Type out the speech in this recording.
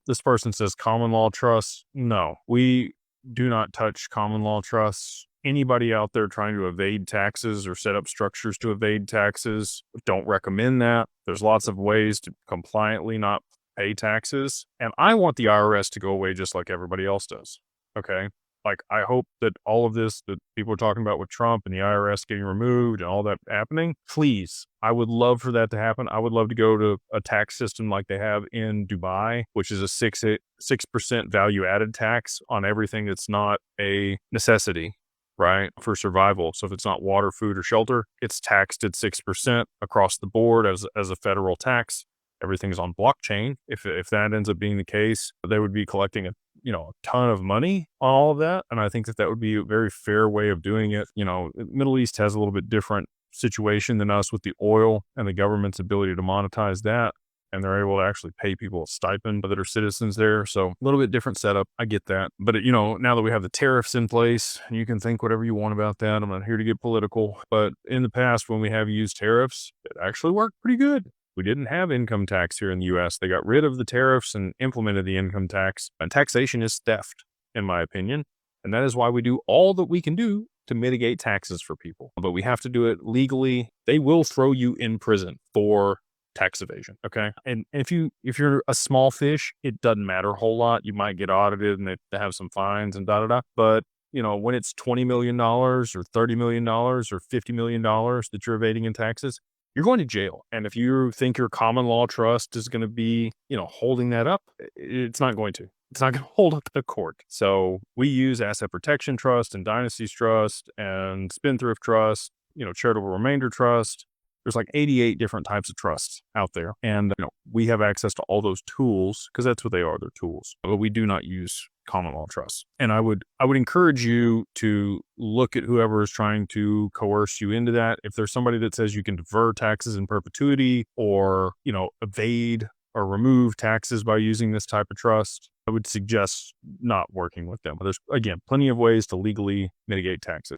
this person says common law trusts. No, we do not touch common law trusts. Anybody out there trying to evade taxes or set up structures to evade taxes, don't recommend that. There's lots of ways to compliantly not pay taxes. And I want the IRS to go away just like everybody else does. Okay. Like, I hope that all of this that people are talking about with Trump and the IRS getting removed and all that happening, please, I would love for that to happen. I would love to go to a tax system like they have in Dubai, which is a 6% value added tax on everything that's not a necessity, right, for survival. So if it's not water, food, or shelter, it's taxed at 6% across the board as a federal tax. Everything's on blockchain. If that ends up being the case, they would be collecting a ton of money on all of that. And I think that would be a very fair way of doing it. Middle East has a little bit different situation than us with the oil and the government's ability to monetize that. And they're able to actually pay people a stipend that are citizens there. So a little bit different setup. I get that. But, now that we have the tariffs in place, you can think whatever you want about that. I'm not here to get political. But in the past, when we have used tariffs, it actually worked pretty good. We didn't have income tax here in the US. They got rid of the tariffs and implemented the income tax. And taxation is theft, in my opinion. And that is why we do all that we can do to mitigate taxes for people. But we have to do it legally. They will throw you in prison for tax evasion. Okay. And if you're a small fish, it doesn't matter a whole lot. You might get audited and they have some fines and But when it's $20 million or $30 million or $50 million that you're evading in taxes, you're going to jail. And if you think your common law trust is going to be, holding that up, it's not going to. It's not going to hold up the court. So we use asset protection trust and dynasties trust and spendthrift trust, charitable remainder trust. There's like 88 different types of trusts out there. And we have access to all those tools because that's what they are. They're tools. But we do not use common law trusts. And I would encourage you to look at whoever is trying to coerce you into that. If there's somebody that says you can defer taxes in perpetuity or, evade or remove taxes by using this type of trust, I would suggest not working with them. There's, again, plenty of ways to legally mitigate taxes.